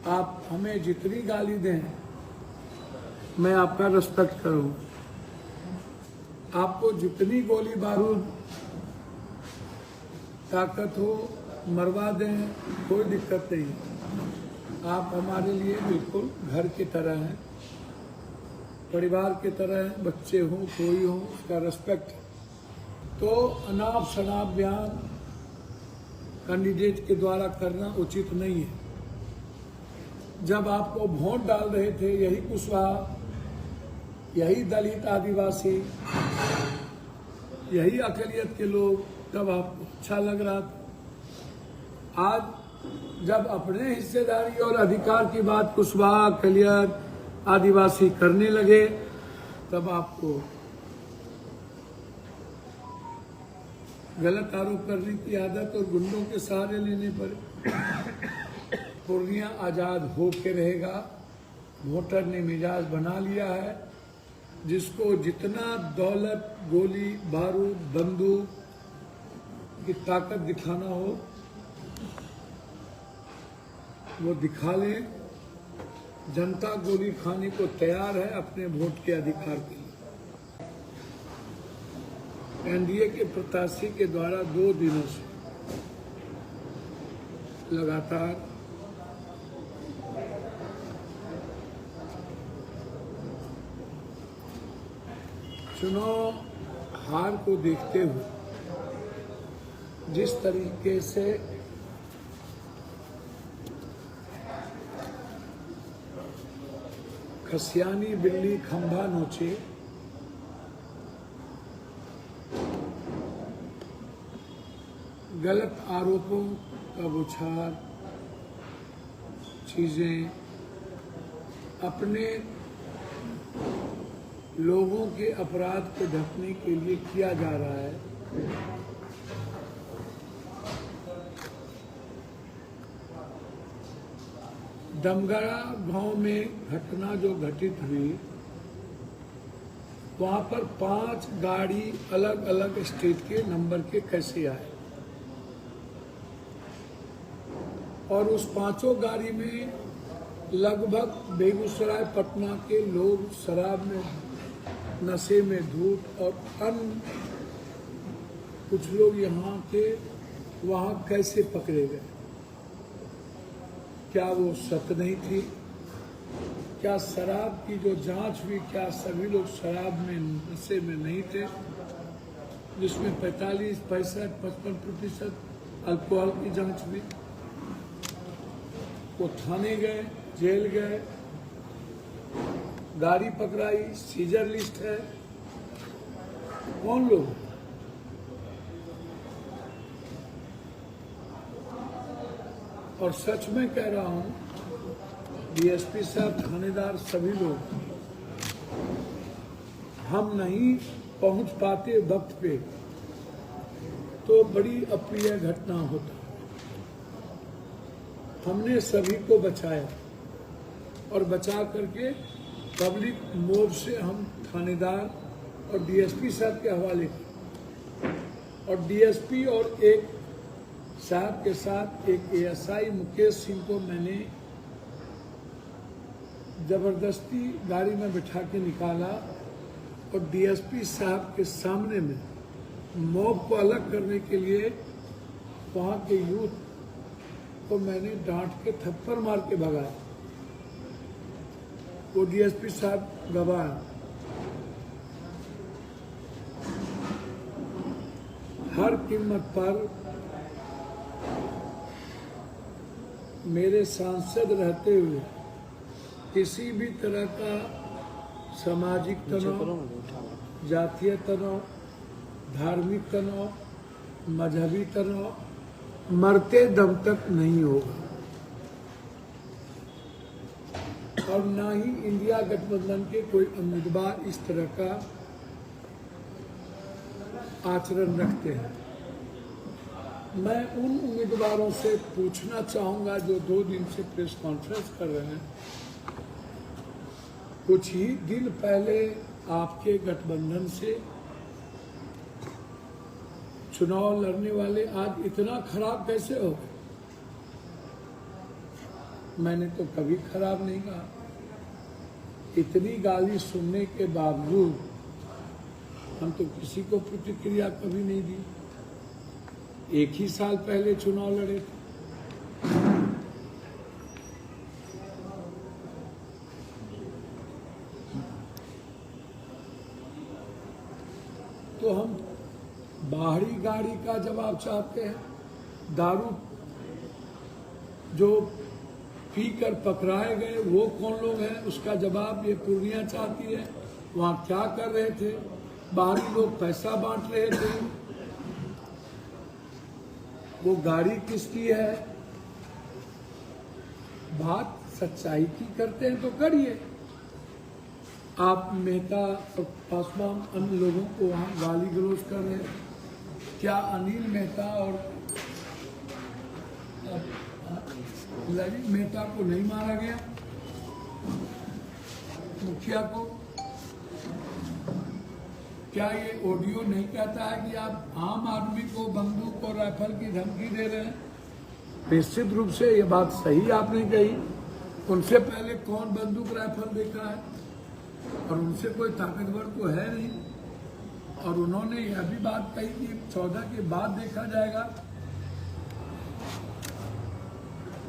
आप हमें जितनी गाली दें मैं आपका रिस्पेक्ट करूँ, आपको जितनी गोली बारूद ताकत हो मरवा दें, कोई दिक्कत नहीं। आप हमारे लिए बिल्कुल घर की तरह हैं, परिवार की तरह हैं, बच्चे हों कोई हो उसका रिस्पेक्ट। तो अनाप शनाप बयान कैंडिडेट के द्वारा करना उचित नहीं है। जब आपको वोट डाल रहे थे यही कुशवाहा, यही दलित आदिवासी, यही अकलियत के लोग, तब आपको अच्छा लग रहा था। आज जब अपने हिस्सेदारी और अधिकार की बात कुशवाहा, अकलियत, आदिवासी करने लगे, तब आपको गलत आरोप करने की आदत और गुंडों के सहारे लेने पड़े। पूर्णिया आजाद हो के रहेगा। वोटर ने मिजाज बना लिया है, जिसको जितना दौलत, गोली बारूद, बंदूक की ताकत दिखाना हो वो दिखा ले। जनता गोली खाने को तैयार है अपने वोट के अधिकार के लिए। एनडीए के प्रत्याशी के द्वारा 2 दिनों से लगातार चुनाव हार को देखते हुए जिस तरीके से खसियानी बिल्ली खंभा नोचे, गलत आरोपों का बौछार, चीजें अपने लोगों के अपराध को ढकने के लिए किया जा रहा है। दमगरा गांव में घटना जो घटित हुई, वहां पर 5 गाड़ी अलग अलग स्टेट के नंबर के कैसे आए, और उस 5 गाड़ी में लगभग बेगूसराय, पटना के लोग शराब में, नशे में धूत, और अन्य कुछ लोग यहाँ के वहाँ कैसे पकड़े गए? क्या वो सत नहीं थी? क्या शराब की जो जांच हुई, क्या सभी लोग शराब में, नशे में नहीं थे? जिसमें 45, 65, 55% अल्कोहल की जांच हुई। वो थाने गए, जेल गए, गाड़ी पकड़ाई, सीजर लिस्ट है। कौन लोग? और सच में कह रहा हूं, डीएसपी साहब, थानेदार, सभी लोग, हम नहीं पहुंच पाते वक्त पे तो बड़ी अप्रिय घटना होता। हमने सभी को बचाया और बचा करके पब्लिक मोब से हम थानेदार और डीएसपी साहब के हवाले किए। और डीएसपी और एक साहब के साथ एक एएसआई मुकेश सिंह को मैंने जबरदस्ती गाड़ी में बिठा के निकाला और डीएसपी साहब के सामने में मॉब को अलग करने के लिए वहां के यूथ को मैंने डांट के थप्पड़ मार के भगाया। वो डीएसपी साहब गवाह हैं। हर कीमत पर मेरे सांसद रहते हुए किसी भी तरह का सामाजिक तनाव, जातीय तनाव, धार्मिक तनाव, मजहबी तनाव मरते दम तक नहीं होगा। और ना ही इंडिया गठबंधन के कोई उम्मीदवार इस तरह का आचरण रखते हैं। मैं उन उम्मीदवारों से पूछना चाहूंगा जो 2 दिन से प्रेस कॉन्फ्रेंस कर रहे हैं, कुछ ही दिन पहले आपके गठबंधन से चुनाव लड़ने वाले आज इतना खराब कैसे हो गए? मैंने तो कभी खराब नहीं कहा। इतनी गाली सुनने के बावजूद हम तो किसी को प्रतिक्रिया कभी नहीं दी। एक ही साल पहले चुनाव लड़े थे। तो हम बाहरी गाड़ी का जवाब चाहते हैं। दारू जो पीकर पकड़ाए गए वो कौन लोग हैं, उसका जवाब ये पूर्णिया चाहती है। वहाँ क्या कर रहे थे, बाहरी लोग पैसा बांट रहे थे, वो गाड़ी किसकी है। बात सच्चाई की करते हैं तो करिए। आप मेहता और पासवान अन्य लोगों को वहाँ गाली गलौज कर रहे हैं। क्या अनिल मेहता और ललित मेहता को नहीं मारा गया, मुखिया को? क्या ये ऑडियो नहीं कहता है कि आप आम आदमी को बंदूक और राइफल की धमकी दे रहे हैं? निश्चित रूप से ये बात सही आपने कही। उनसे पहले कौन बंदूक राइफल देखा है, और उनसे कोई ताकतवर तो है नहीं। और उन्होंने यह भी बात कही कि 14 के बाद देखा जाएगा।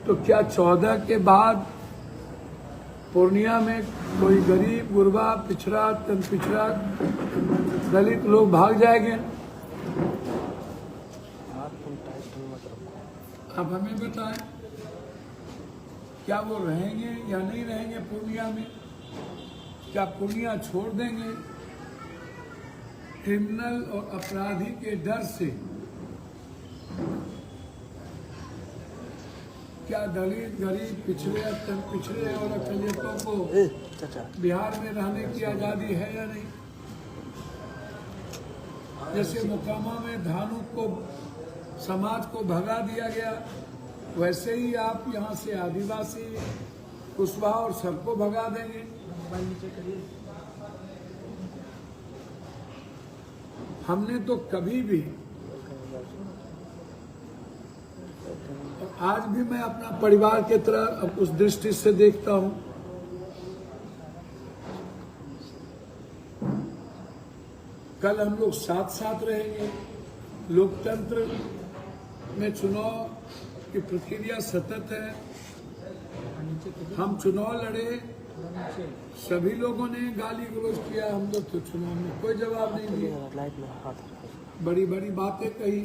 तो क्या 14 के बाद पूर्णिया में कोई गरीब, गुरबा, पिछड़ा, तन पिछड़ा, दलित लोग भाग जाएंगे? आप हमें बताएं, क्या वो रहेंगे या नहीं रहेंगे पूर्णिया में? क्या पूर्णिया छोड़ देंगे? क्रिमिनल और अपराधी के डर से क्या दलित, गरीब, पिछड़े, अत्यंत पिछड़े और अकलियतों को बिहार में रहने की आजादी है या नहीं? जैसे मोकामा में धानु को समाज को भगा दिया गया, वैसे ही आप यहाँ से आदिवासी, कुशवाहा और सबको भगा देंगे। हमने तो कभी भी, और आज भी मैं अपना परिवार के तरह उस दृष्टि से देखता हूं। कल हम लोग साथ साथ रहेंगे। लोकतंत्र में चुनाव की प्रक्रिया सतत है। हम चुनाव लड़े, सभी लोगों ने गाली गलौज किया, हम लोग तो चुनाव में कोई जवाब नहीं दिया, बड़ी बड़ी बातें कही।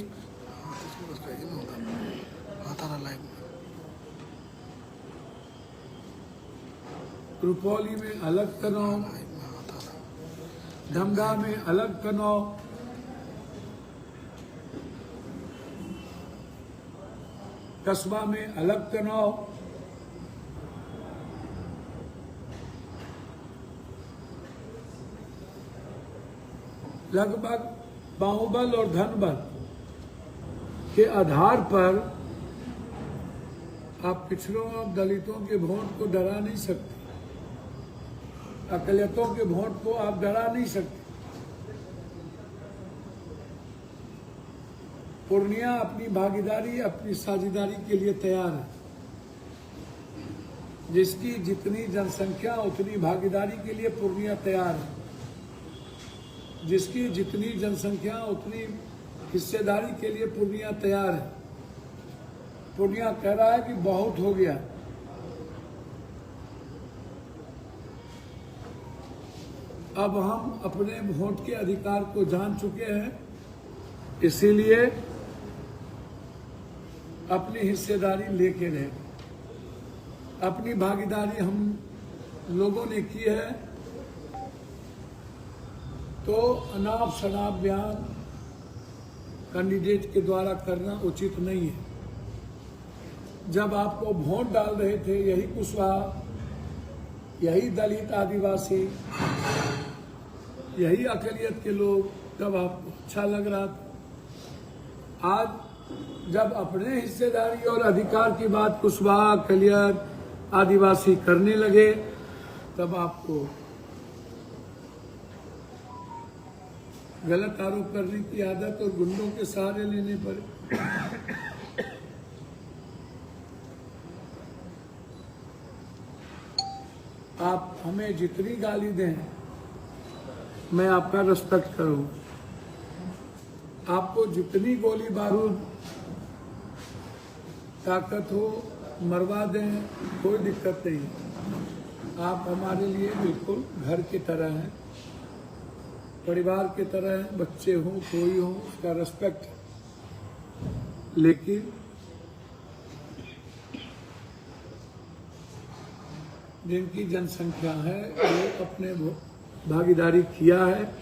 रुपौली में अलग तनाव, धमधा में अलग तनाव, कस्बा में अलग तनाव। लगभग बाहुबल और धनबल के आधार पर आप पिछड़ों और दलितों के वोट को डरा नहीं सकते, अकलियतों के वोट को आप डरा नहीं सकते। पूर्णिया अपनी भागीदारी, अपनी साझेदारी के लिए तैयार है। जिसकी जितनी जनसंख्या उतनी भागीदारी के लिए पूर्णिया तैयार है। जिसकी जितनी जनसंख्या उतनी हिस्सेदारी के लिए पूर्णिया तैयार है। पूर्णिया कह रहा है कि बहुत हो गया, अब हम अपने वोट के अधिकार को जान चुके हैं, इसीलिए अपनी हिस्सेदारी लेके रहे। अपनी भागीदारी हम लोगों ने की है, तो अनाप शनाप बयान कैंडिडेट के द्वारा करना उचित नहीं है। जब आपको वोट डाल रहे थे यही कुशवाहा, यही दलित, आदिवासी, यही अकलियत के लोग, तब आपको अच्छा लग रहा था। आज जब अपने हिस्सेदारी और अधिकार की बात कुशवाहा, अकलियत, आदिवासी करने लगे, तब आपको गलत आरोप करने की आदत और गुंडों के सहारे लेने पड़े। आप हमें जितनी गाली दें मैं आपका रिस्पेक्ट करूं, आपको जितनी गोली बारूद ताकत हो मरवा दें, कोई दिक्कत नहीं। आप हमारे लिए बिल्कुल घर की तरह हैं, परिवार की तरह हैं, बच्चे हों कोई हो उसका रिस्पेक्ट। लेकिन जिनकी जनसंख्या है वो अपने भागीदारी किया है,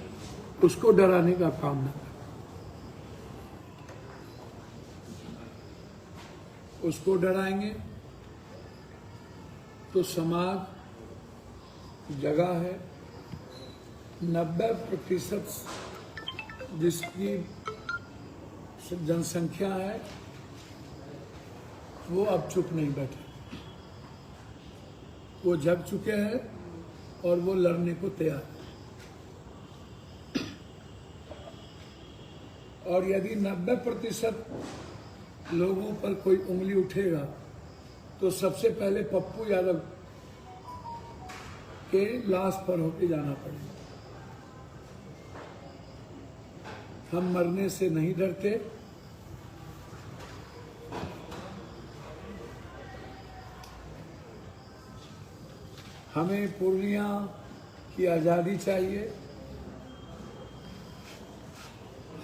उसको डराने का काम न करें। उसको डराएंगे तो समाज जगह है 90% जिसकी जनसंख्या है वो अब चुप नहीं बैठे, वो जग चुके हैं और वो लड़ने को तैयार है। और यदि 90% लोगों पर कोई उंगली उठेगा तो सबसे पहले पप्पू यादव के लाश पर होके जाना पड़ेगा। हम मरने से नहीं डरते, हमें पूर्णिया की आज़ादी चाहिए।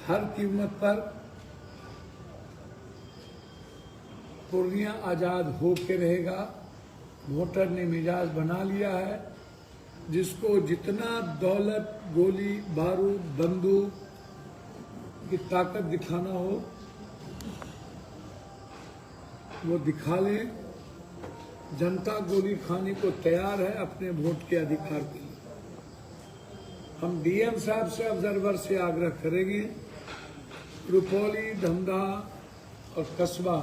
हर कीमत पर पूर्णिया आज़ाद हो के रहेगा। वोटर ने मिजाज बना लिया है, जिसको जितना दौलत, गोली बारूद, बंदूक की ताकत दिखाना हो वो दिखा ले। जनता गोली खाने को तैयार है अपने वोट के अधिकार के लिए। हम डीएम साहब से, ऑब्जर्वर से आग्रह करेंगे, रुपौली, धमधा और कस्बा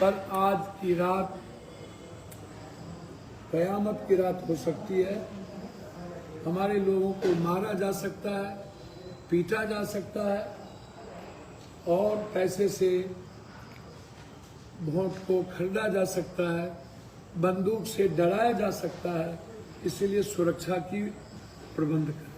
पर आज की रात कयामत की रात हो सकती है। हमारे लोगों को मारा जा सकता है, पीटा जा सकता है और पैसे से वोट को खरीदा जा सकता है, बंदूक से डराया जा सकता है। इसलिए सुरक्षा की प्रबंध करें।